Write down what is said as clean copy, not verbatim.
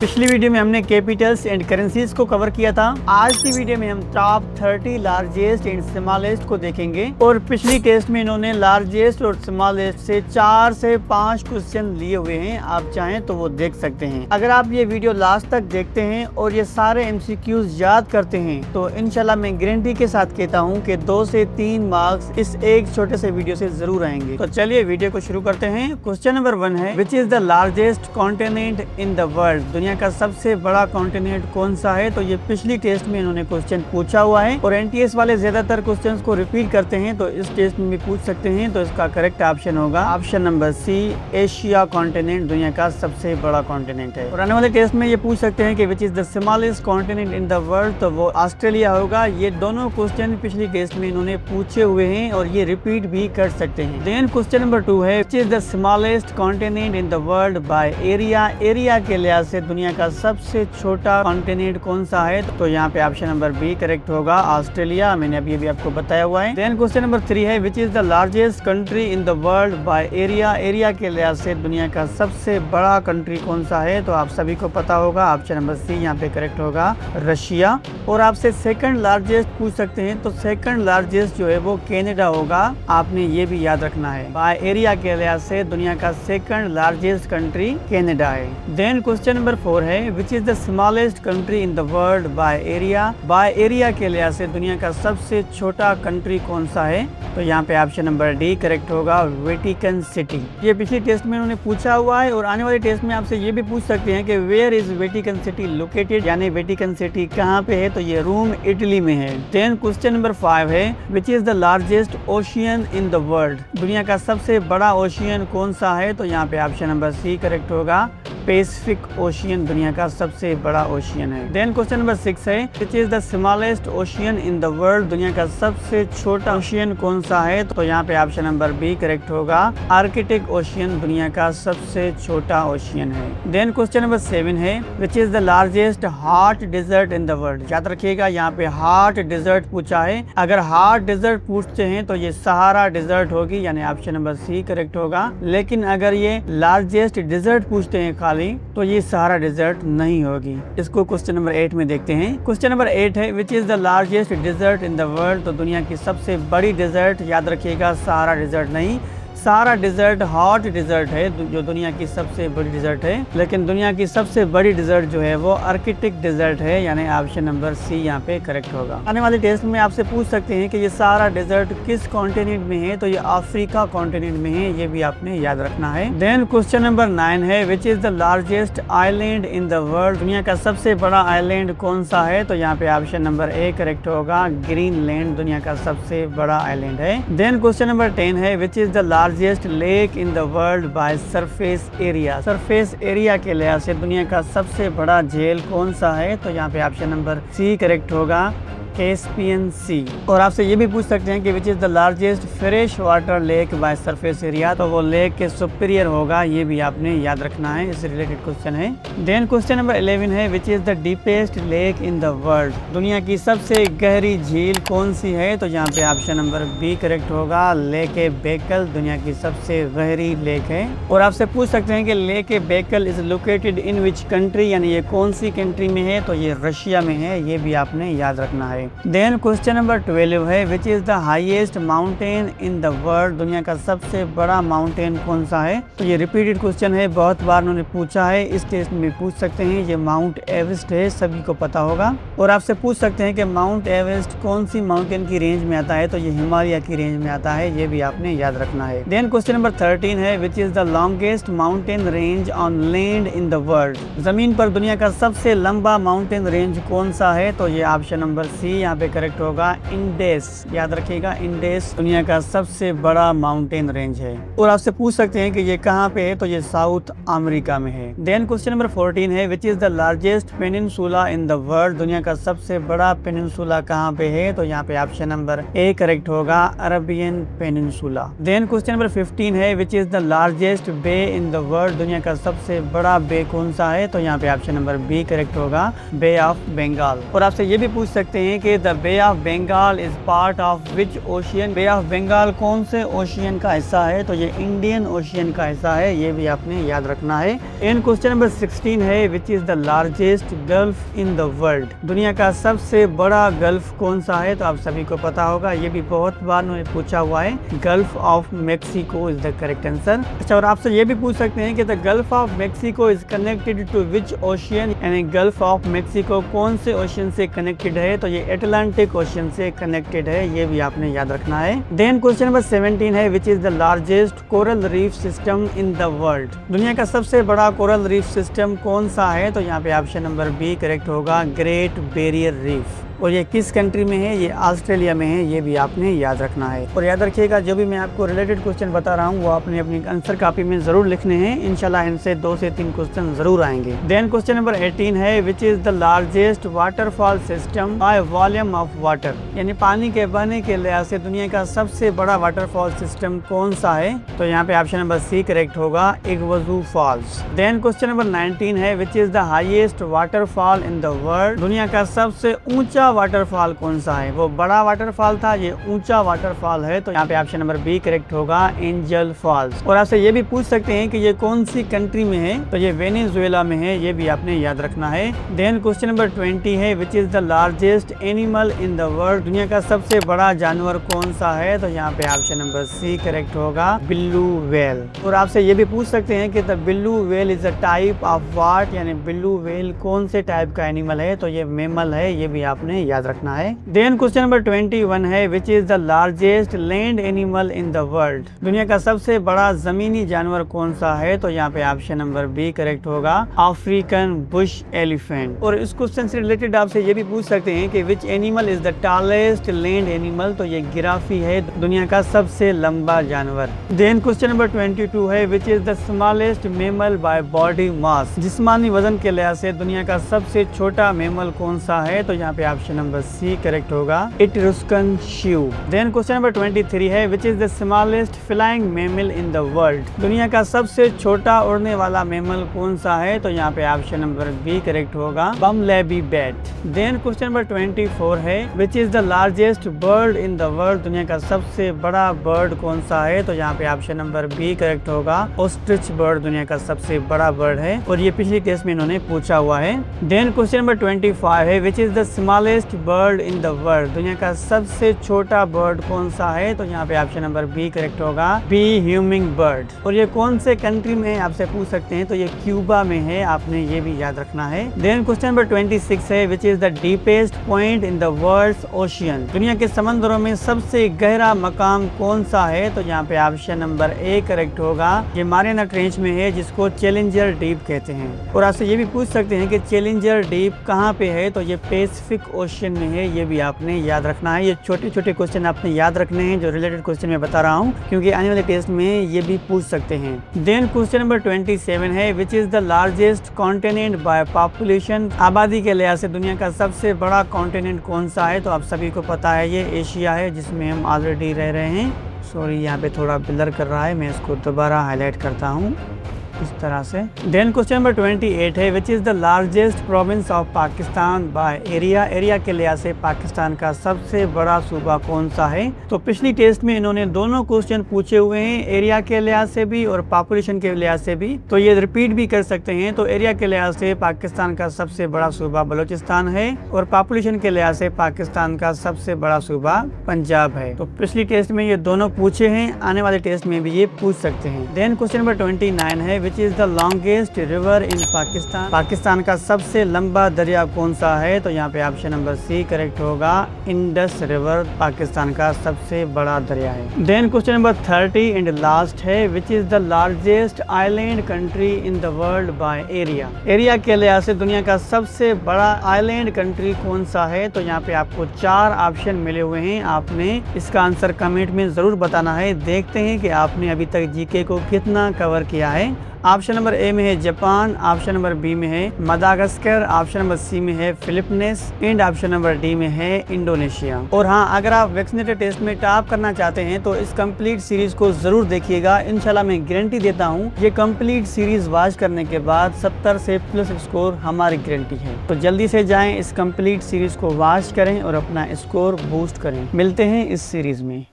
पिछली वीडियो में हमने कैपिटल्स एंड करेंसीज को कवर किया था। आज की वीडियो में हम टॉप 30 लार्जेस्ट एंड स्मॉलेस्ट को देखेंगे और पिछली टेस्ट में इन्होंने लार्जेस्ट और स्मॉलेस्ट से 4 से 5 क्वेश्चन लिए हुए हैं। आप चाहें तो वो देख सकते हैं। अगर आप ये वीडियो लास्ट तक देखते हैं और ये सारे MCQs याद करते हैं तो इंशाल्लाह मैं गारंटी के साथ कहता हूँ कि 2 से 3 मार्क्स इस एक छोटे से वीडियो से जरूर आएंगे। तो चलिए वीडियो को शुरू करते हैं। क्वेश्चन नंबर 1 है, which is the largest continent in the world? दुनिया का सबसे बड़ा कॉन्टिनेंट कौन सा है? तो ये पिछली टेस्ट में इन्होंने क्वेश्चन पूछा हुआ है और NTS वाले ज्यादातर क्वेश्चंस को रिपीट करते हैं तो इस टेस्ट में भी पूछ सकते हैं। तो इसका करेक्ट ऑप्शन होगा option number C, Asia continent दुनिया का सबसे बड़ा कॉन्टिनेंट है। और आने वाले टेस्ट में ये पूछ सकते हैं कि विच is the smallest continent in the world, तो वो ऑस्ट्रेलिया होगा। ये दोनों क्वेश्चन पिछली टेस्ट में इन्होंने पूछे हुए हैं और ये रिपीट भी कर सकते हैं। देन क्वेश्चन नंबर 2 है, which is the smallest continent in the world by area? Area के लिहाज से दुनिया का सबसे छोटा कॉन्टिनेंट कौन सा है? तो यहाँ पे ऑप्शन नंबर बी करेक्ट होगा, ऑस्ट्रेलिया। मैंने अभी भी आपको बताया हुआ है। देन क्वेश्चन नंबर 3 है, which is the largest country in the world by area? Area के लिहाज से दुनिया का सबसे बड़ा कंट्री कौन सा है? तो आप सभी को पता होगा, ऑप्शन नंबर सी यहाँ पे करेक्ट होगा, रशिया। और आपसे सेकंड लार्जेस्ट पूछ सकते हैं तो सेकंड लार्जेस्ट जो है वो कनाडा होगा। आपने ये भी याद रखना है, बाय एरिया के लिहाज से दुनिया का सेकंड लार्जेस्ट कंट्री कनाडा है। देन क्वेश्चन नंबर 4 है, which is the smallest country in the world by area? By area के लिहाज से दुनिया का सबसे छोटा कंट्री कौन सा है? तो यहाँ पे ऑप्शन नंबर डी करेक्ट होगा, वेटिकन सिटी। ये पिछली टेस्ट में उन्होंने पूछा हुआ है और आने वाले टेस्ट में आपसे ये भी पूछ सकते हैं कि where is Vatican City located, यानी वेटिकन सिटी कहाँ पे है? तो ये रोम इटली में है। देन क्वेश्चन नंबर 5 है, which is the largest ocean in the world? दुनिया का सबसे बड़ा ओशियन कौन सा है? तो यहाँ पे ऑप्शन नंबर सी करेक्ट होगा, पैसिफिक ओशियन दुनिया का सबसे बड़ा ओशियन है। देन क्वेश्चन नंबर 6 है, which is the smallest ocean in the world? दुनिया का सबसे छोटा ओशियन कौन सा है? तो यहाँ पे ऑप्शन नंबर बी करेक्ट होगा, आर्कटिक ओशियन दुनिया का सबसे छोटा ओशियन है। देन क्वेश्चन नंबर 7 है, which is the largest hot desert in the world? याद रखिएगा, यहाँ पे हॉट डेजर्ट पूछा है। अगर हॉट डेजर्ट पूछते हैं तो ये सहारा डेजर्ट होगी, यानी ऑप्शन नंबर सी करेक्ट होगा। लेकिन अगर ये लार्जेस्ट डेजर्ट पूछते हैं खाली तो ये सहारा डेजर्ट नहीं होगी। इसको क्वेश्चन नंबर 8 में देखते हैं। क्वेश्चन नंबर 8 है, which is the largest desert in the world? तो दुनिया की सबसे बड़ी डेजर्ट, याद रखिएगा, सहारा डेजर्ट नहीं, सहारा डेजर्ट हॉट डेजर्ट है जो दुनिया की सबसे बड़ी डेजर्ट है। लेकिन दुनिया की सबसे बड़ी डेजर्ट जो है वो आर्कटिक डेजर्ट है, यानी ऑप्शन नंबर सी यहाँ पे करेक्ट होगा। आने वाले टेस्ट में आपसे पूछ सकते हैं कि ये सहारा डेजर्ट किस कॉन्टिनेंट में है? तो ये अफ्रीका कॉन्टिनेंट में है, ये भी आपने याद रखना है। देन क्वेश्चन नंबर 9 है, which is the largest island in the world? दुनिया का सबसे बड़ा आइलैंड कौन सा है? तो यहाँ पे ऑप्शन नंबर ए करेक्ट होगा, ग्रीनलैंड दुनिया का सबसे बड़ा आइलैंड है। देन क्वेश्चन नंबर 10 है, which is the largest lake in the world by surface area? Surface area के लिहाज से दुनिया का सबसे बड़ा झील कौन सा है? तो यहाँ पे ऑप्शन नंबर सी करेक्ट होगा, कैस्पियन सी। और आपसे ये भी पूछ सकते हैं कि विच is the largest fresh water lake by surface area? तो वो लेक के सुपीरियर होगा, ये भी आपने याद रखना है, इससे रिलेटेड क्वेश्चन है। देन क्वेश्चन नंबर 11 है, which is the deepest lake in the world? दुनिया की सबसे गहरी झील कौन सी है? तो यहाँ पे ऑप्शन नंबर बी करेक्ट होगा, लेक बेकल दुनिया की सबसे गहरी लेक है। और आपसे पूछ सकते हैं कि लेक बेकल is located in which country, यानी ये कौन सी कंट्री में है? तो ये रशिया में है, ये भी आपने याद रखना है। देन क्वेश्चन नंबर 12 है, which is the highest mountain in the world? दुनिया का सबसे बड़ा माउंटेन कौन सा है? तो ये रिपीटेड क्वेश्चन है, बहुत बार उन्होंने पूछा है, इस टेस्ट में पूछ सकते हैं। ये माउंट एवरेस्ट है, सभी को पता होगा। और आपसे पूछ सकते हैं कि माउंट एवरेस्ट कौन सी माउंटेन की रेंज में आता है? तो ये हिमालय की रेंज में आता है, ये भी आपने याद रखना है। देन क्वेश्चन नंबर 13 है, which is the longest mountain range on land in the world? जमीन पर दुनिया का सबसे लंबा माउंटेन रेंज कौन सा है? तो ये ऑप्शन नंबर सी यहाँ पे करेक्ट होगा, इंडेस। याद रखिएगा, इंडेस दुनिया का सबसे बड़ा माउंटेन रेंज है। और आपसे पूछ सकते हैं कि ये कहाँ पे है? तो ये साउथ अमेरिका में है। देन क्वेश्चन नंबर 14 है, which is the largest peninsula in the world? दुनिया का सबसे बड़ा पेनिनसुला कहाँ पे है? तो यहाँ पे ऑप्शन नंबर ए करेक्ट होगा, Arabian peninsula. Then question number 15 है, which is the largest bay in the world? दुनिया का सबसे बड़ा बे कौन सा है? तो यहाँ पे ऑप्शन नंबर बी करेक्ट होगा, बे ऑफ बंगाल। और आपसे ये भी पूछ सकते हैं कि the Bay of Bengal is part of which ocean. Bay of Bengal कौन से ओशियन का हिस्सा है, तो ये इंडियन ओशियन का हिस्सा है, ये भी आपने याद रखना है। इन क्वेश्चन नंबर 16 है which is the largest gulf in the world. दुनिया का सबसे बड़ा गल्फ कौन सा है, तो आप सभी को पता होगा, ये भी बहुत बार उन्होंने पूछा हुआ है। Gulf of Mexico is the correct answer. अच्छा, और आपसे ये भी पूछ सकते हैं कि the Gulf of Mexico is connected to which ocean, यानी गल्फ ऑफ मेक्सिको कौन से ओशियन से कनेक्टेड है, तो ये अटलांटिक ओशियन से कनेक्टेड है, ये भी आपने याद रखना है। देन क्वेश्चन नंबर 17 है which is the largest coral reef system in the world. दुनिया का सबसे बड़ा कोरल रीफ सिस्टम कौन सा है, तो यहाँ पे ऑप्शन नंबर बी करेक्ट होगा, ग्रेट बैरियर रीफ। और ये किस कंट्री में है, ये ऑस्ट्रेलिया में है, ये भी आपने याद रखना है। और याद रखिएगा जो भी मैं आपको रिलेटेड क्वेश्चन बता रहा हूँ वो आपने अपनी आंसर कॉपी में जरूर लिखने हैं, इंशाल्लाह इनसे 2 से 3 क्वेश्चन जरूर आएंगे। देन क्वेश्चन नंबर 18 है which is the largest waterfall system by volume of water, यानी पानी के बहने के लिहाज से दुनिया का सबसे बड़ा वाटरफॉल सिस्टम कौन सा है, तो यहाँ पे ऑप्शन नंबर सी करेक्ट होगा, इग्वजू फॉल्स। देन क्वेश्चन नंबर 19 है which is the highest waterfall in the world. दुनिया का सबसे ऊंचा वाटरफॉल कौन सा है, वो बड़ा वाटरफॉल था, ये ऊंचा वाटरफॉल है, तो यहाँ पे ऑप्शन नंबर बी करेक्ट होगा, एंजल फॉल्स। और आपसे ये भी पूछ सकते हैं कि ये कौन सी कंट्री में है, तो ये वेनेजुएला में है, ये भी आपने याद रखना है। देन क्वेश्चन नंबर 20 है which is the largest animal in the world. दुनिया का सबसे बड़ा जानवर कौन सा है, तो यहाँ पे ऑप्शन नंबर सी करेक्ट होगा, बिल्लू व्हेल। और आपसे ये भी पूछ सकते हैं कि the Billu whale is a type of what, यानी बिल्लू व्हेल कौन से टाइप का एनिमल है, तो ये मेमल है, ये भी आपने याद रखना है। देन क्वेश्चन नंबर 21 है which is the largest land animal in the world. दुनिया का सबसे बड़ा जमीनी जानवर कौन सा है, तो यहाँ पे ऑप्शन नंबर बी करेक्ट होगा, अफ्रीकन बुश एलिफेंट। और इस क्वेश्चन से रिलेटेड आपसे ये भी पूछ सकते हैं कि which animal is the tallest land animal, तो ये गिराफी है, दुनिया का सबसे लंबा जानवर। देन क्वेश्चन नंबर 22 है which is the smallest mammal by body mass. जिस्मानी वजन के लिहाज से दुनिया का सबसे छोटा मेमल कौन सा है, तो यहाँ पे ऑप्शन नंबर सी करेक्ट होगा, Etruscan Shiv. Then question number 23 है which is the smallest flying mammal in the world. दुनिया का सबसे छोटा उड़ने वाला मेमल कौन सा है, तो यहाँ पे ऑप्शन नंबर बी करेक्ट होगा, बमलेबी बैट। देन क्वेश्चन नंबर 24 है which is the largest bird in the world. दुनिया का सबसे बड़ा बर्ड कौन सा है, तो यहाँ पे ऑप्शन नंबर बी करेक्ट होगा, ऑस्ट्रिच बर्ड दुनिया का सबसे बड़ा बर्ड है, और ये पिछले टेस्ट में इन्होंने पूछा हुआ है। देन क्वेश्चन नंबर 25 है which is the smallest bird in the world. दुनिया का सबसे छोटा बर्ड कौन सा है, तो यहाँ पे ऑप्शन नंबर बी करेक्ट होगा, बी ह्यूमिंग बर्ड। और ये कौन से कंट्री में है आपसे पूछ सकते हैं, तो ये क्यूबा में है, आपने ये भी याद रखना है। देन क्वेश्चन नंबर 26 है which is the deepest point in the world's ocean. दुनिया के समंदरों में सबसे गहरा मकाम कौन सा है, तो यहाँ पे ऑप्शन नंबर ए करेक्ट होगा, ये मारियाना ट्रेंच में है, जिसको चैलेंजर डीप कहते हैं। और आपसे ये भी पूछ सकते हैं कि चैलेंजर डीप कहाँ पे है, तो ये पैसिफिक ओशियन में है, ये भी आपने याद रखना है। ये छोटे छोटे क्वेश्चन आपने याद रखने हैं जो रिलेटेड क्वेश्चन मैं बता रहा हूँ, क्योंकि आने वाले टेस्ट में ये भी पूछ सकते हैं। देन क्वेश्चन नंबर 27 है which is the largest continent by population. आबादी के लिहाज से दुनिया का सबसे बड़ा कॉन्टिनेंट कौन सा है, तो आप सभी को पता है ये एशिया है, जिसमें हम ऑलरेडी रह रहे हैं। सॉरी, यहाँ पे थोड़ा ब्लर कर रहा है, मैं इसको दोबारा हाईलाइट करता हूँ इस तरह से। देन क्वेश्चन नंबर 28 है which is the largest province of Pakistan bye area. Area के लिहाज से पाकिस्तान का सबसे बड़ा सूबा कौन सा है, तो पिछली टेस्ट में इन्होंने दोनों क्वेश्चन पूछे हुए हैं, एरिया के लिहाज से भी और पॉपुलेशन के लिहाज से भी, तो ये रिपीट भी कर सकते हैं। तो एरिया के लिहाज से पाकिस्तान का सबसे बड़ा सूबा बलूचिस्तान है, और पॉपुलेशन के लिहाज से पाकिस्तान का सबसे बड़ा सूबा पंजाब है। तो पिछली टेस्ट में ये दोनों पूछे हैं, आने वाले टेस्ट में भी ये पूछ सकते हैं। देन क्वेश्चन नंबर 29 है which is the longest river in Pakistan. Pakistan का सबसे लंबा दरिया कौन सा है, तो यहाँ पे ऑप्शन नंबर सी करेक्ट होगा, इंडस रिवर पाकिस्तान का सबसे बड़ा दरिया है। Then question number 30 and last है which is the largest island country in the world by area. Area के लिहाज से दुनिया का सबसे बड़ा आइलैंड कंट्री कौन सा है, तो यहाँ पे आपको 4 ऑप्शन मिले हुए हैं, आपने इसका आंसर कमेंट में जरूर बताना है। देखते हैं कि आपने अभी तक जीके को कितना कवर किया है। ऑप्शन नंबर ए में है जापान, ऑप्शन नंबर बी में है मदागास्कर, ऑप्शन नंबर सी में है Philippines and option number D में है इंडोनेशिया। और हाँ, अगर आप वैक्सीनेटर टेस्ट में टॉप करना चाहते हैं तो इस कंप्लीट सीरीज को जरूर देखिएगा। इंशाल्लाह मैं गारंटी देता हूँ ये कंप्लीट सीरीज वॉच करने के बाद 70 से प्लस स्कोर हमारी गारंटी है। तो जल्दी से जाएं, इस कंप्लीट सीरीज को वॉच करें और अपना स्कोर बूस्ट करें। मिलते हैं इस सीरीज में।